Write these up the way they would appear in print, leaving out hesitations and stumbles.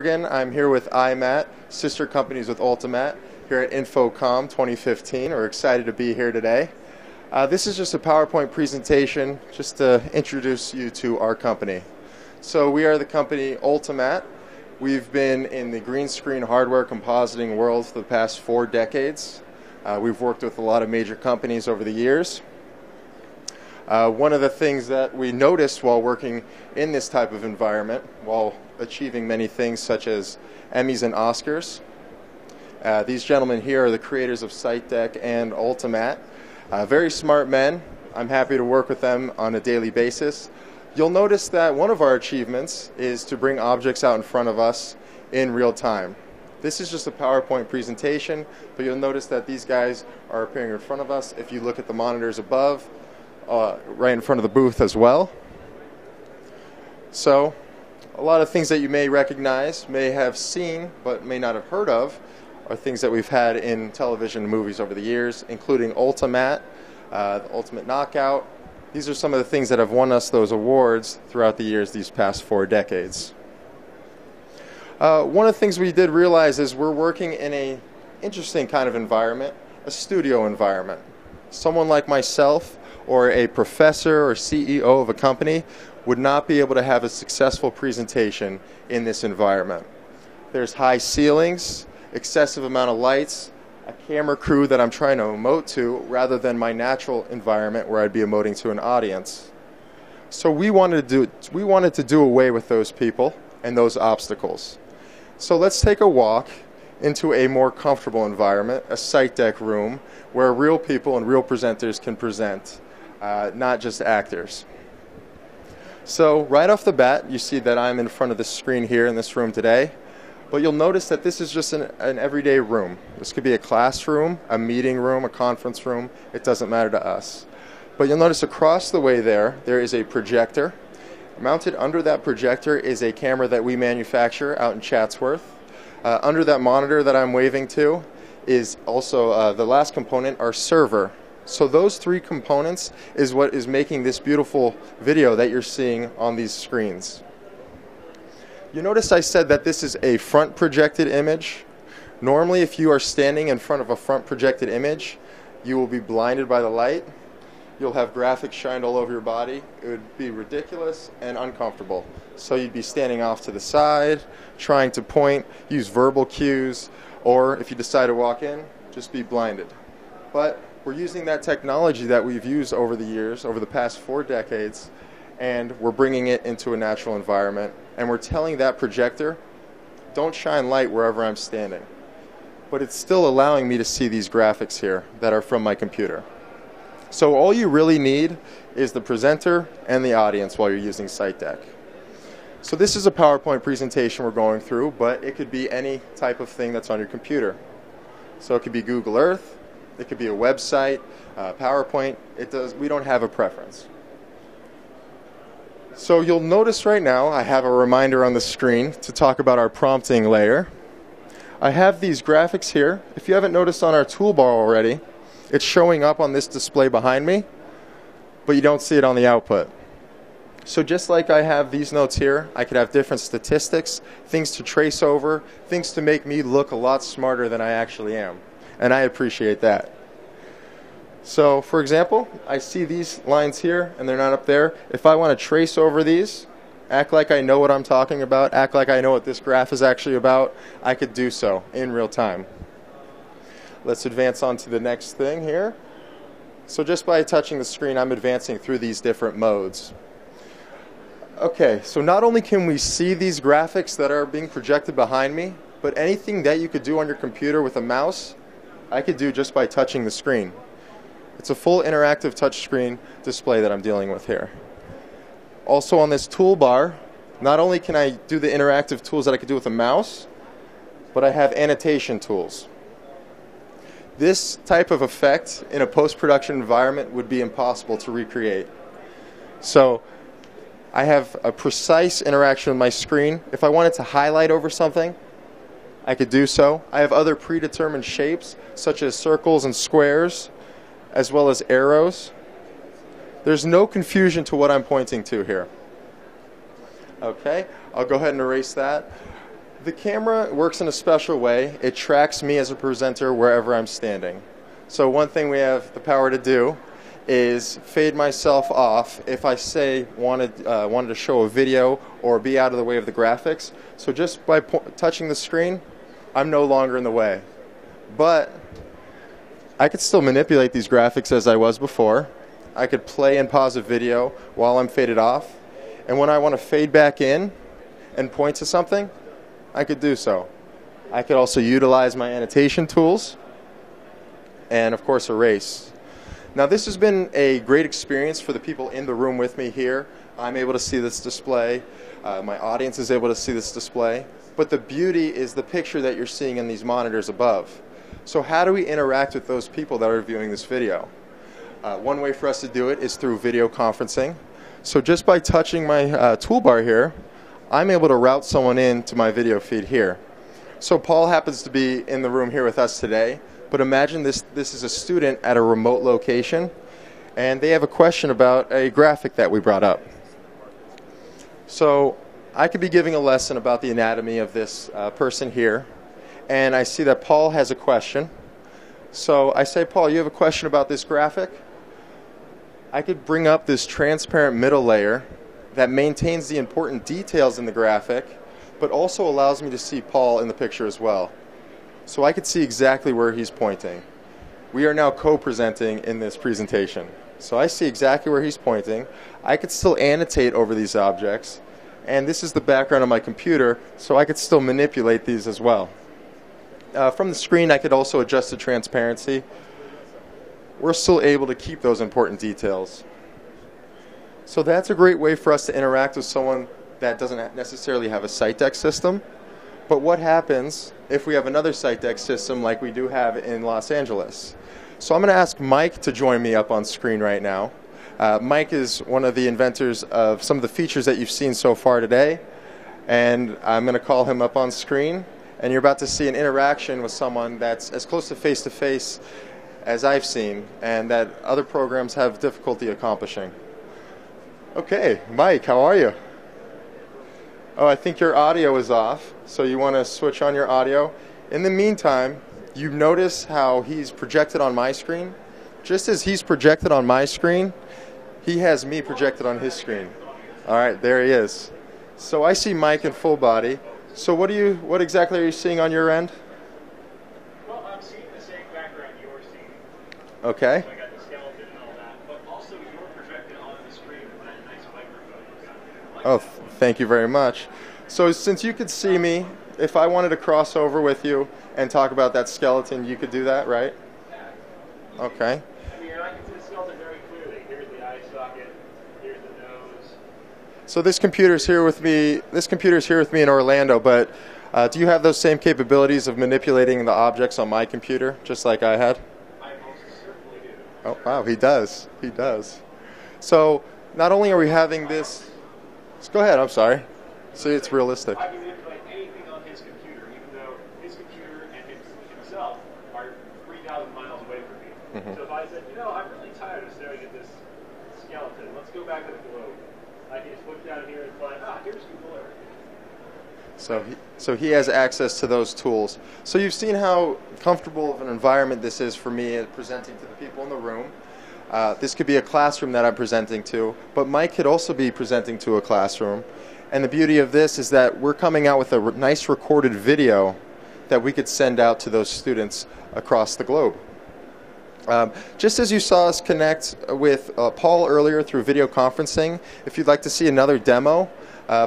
Again, I'm here with IMAT, sister companies with Ultimatte, here at InfoComm 2015. We're excited to be here today. This is just a PowerPoint presentation just to introduce you to our company. So we are the company Ultimatte. We've been in the green screen hardware compositing world for the past 4 decades. We've worked with a lot of major companies over the years. One of the things that we noticed while working in this type of environment, while achieving many things such as Emmys and Oscars, these gentlemen here are the creators of SightDeck and Ultimatte. Very smart men. I'm happy to work with them on a daily basis. You'll notice that one of our achievements is to bring objects out in front of us in real time. This is just a PowerPoint presentation, but you'll notice that these guys are appearing in front of us. If you look at the monitors above, right in front of the booth as well. So a lot of things that you may recognize, may have seen, but may not have heard of are things that we've had in television and movies over the years, including Ultimatte, the Ultimate Knockout. These are some of the things that have won us those awards throughout the years, these past 4 decades. One of the things we did realize is we're working in an interesting kind of environment, a studio environment. Someone like myself or a professor or CEO of a company would not be able to have a successful presentation in this environment. There's high ceilings, excessive amount of lights, a camera crew that I'm trying to emote to rather than my natural environment where I'd be emoting to an audience. So we wanted to do away with those people and those obstacles. So let's take a walk into a more comfortable environment, a SightDeck room, where real people and real presenters can present, not just actors. So right off the bat, you see that I'm in front of the screen here in this room today, but you'll notice that this is just an everyday room. This could be a classroom, a meeting room, a conference room. It doesn't matter to us. But you'll notice across the way there is a projector. Mounted under that projector is a camera that we manufacture out in Chatsworth. Under that monitor that I'm waving to is also the last component, our server. So those 3 components is what is making this beautiful video that you're seeing on these screens. You notice I said that this is a front projected image. Normally, if you are standing in front of a front projected image, you will be blinded by the light. You'll have graphics shined all over your body. It would be ridiculous and uncomfortable. So you'd be standing off to the side, trying to point, use verbal cues, or if you decide to walk in, just be blinded. But we're using that technology that we've used over the years, over the past 4 decades, and we're bringing it into a natural environment. And we're telling that projector, don't shine light wherever I'm standing. But it's still allowing me to see these graphics here that are from my computer. So all you really need is the presenter and the audience while you're using SightDeck. So this is a PowerPoint presentation we're going through, but it could be any type of thing that's on your computer. So it could be Google Earth, it could be a website, PowerPoint. We don't have a preference. So you'll notice right now I have a reminder on the screen to talk about our prompting layer. I have these graphics here. If you haven't noticed on our toolbar already, it's showing up on this display behind me, but you don't see it on the output. So just like I have these notes here, I could have different statistics, things to trace over, things to make me look a lot smarter than I actually am. And I appreciate that. So for example, I see these lines here and they're not up there. If I want to trace over these, act like I know what I'm talking about, act like I know what this graph is actually about, I could do so in real time. Let's advance on to the next thing here. So just by touching the screen, I'm advancing through these different modes. Okay, so not only can we see these graphics that are being projected behind me, but anything that you could do on your computer with a mouse, I could do just by touching the screen. It's a full interactive touchscreen display that I'm dealing with here. Also on this toolbar, not only can I do the interactive tools that I could do with a mouse, but I have annotation tools. This type of effect in a post-production environment would be impossible to recreate. So I have a precise interaction with my screen. If I wanted to highlight over something, I could do so. I have other predetermined shapes, such as circles and squares, as well as arrows. There's no confusion to what I'm pointing to here. Okay, I'll go ahead and erase that. The camera works in a special way. It tracks me as a presenter wherever I'm standing. So one thing we have the power to do is fade myself off if I say wanted to show a video or be out of the way of the graphics. So just by touching the screen, I'm no longer in the way. But I could still manipulate these graphics as I was before. I could play and pause a video while I'm faded off. And when I want to fade back in and point to something, I could do so. I could also utilize my annotation tools and, of course, erase. Now, this has been a great experience for the people in the room with me here. I'm able to see this display. My audience is able to see this display. But the beauty is the picture that you're seeing in these monitors above. So how do we interact with those people that are viewing this video? One way for us to do it is through video conferencing. So just by touching my toolbar here, I'm able to route someone into my video feed here. So Paul happens to be in the room here with us today. But imagine this is a student at a remote location, and they have a question about a graphic that we brought up. So I could be giving a lesson about the anatomy of this person here, and I see that Paul has a question. So I say, Paul, you have a question about this graphic? I could bring up this transparent middle layer that maintains the important details in the graphic, but also allows me to see Paul in the picture as well. So I could see exactly where he's pointing. We are now co-presenting in this presentation. So I see exactly where he's pointing. I could still annotate over these objects. And this is the background of my computer, so I could still manipulate these as well. From the screen, I could also adjust the transparency. We're still able to keep those important details. So that's a great way for us to interact with someone that doesn't necessarily have a SightDeck system. But what happens if we have another SightDeck system like we do have in Los Angeles? So I'm going to ask Mike to join me up on screen right now. Mike is one of the inventors of some of the features that you've seen so far today. And I'm going to call him up on screen. And you're about to see an interaction with someone that's as close to face as I've seen, and that other programs have difficulty accomplishing. Okay, Mike, how are you? Oh, I think your audio is off, so you want to switch on your audio. In the meantime, you notice how he's projected on my screen. Just as he's projected on my screen, he has me projected on his screen. All right, there he is. So I see Mike in full body. So what exactly are you seeing on your end? Well, I'm seeing the same background you're seeing. Okay. So I got the skeleton and all that, but also you're projected on the screen with that nice microphone you got. Oh, thank you very much. So since you could see me, if I wanted to cross over with you and talk about that skeleton, you could do that, right? Yeah. Okay. I mean, I can see the skeleton very clearly. Here's the eye socket. Here's the nose. So this computer's here with me. This computer's here with me in Orlando. But do you have those same capabilities of manipulating the objects on my computer, just like I had? I most certainly do. Oh wow, he does. He does. So not only are we having this. Go ahead. I'm sorry. See, it's realistic. I can manipulate anything on his computer, even though his computer and himself are 3,000 miles away from me. Mm-hmm. So if I said, I'm really tired of staring at this skeleton. Let's go back to the globe. I can just look down here and find, here's Google Earth. So he has access to those tools. So you've seen how comfortable of an environment this is for me presenting to the people in the room. This could be a classroom that I'm presenting to, but Mike could also be presenting to a classroom. And the beauty of this is that we're coming out with a nice recorded video that we could send out to those students across the globe. Just as you saw us connect with Paul earlier through video conferencing, if you'd like to see another demo,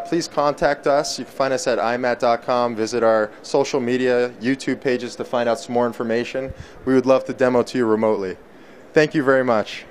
please contact us. You can find us at imat.com, visit our social media, YouTube pages to find out some more information. We would love to demo to you remotely. Thank you very much.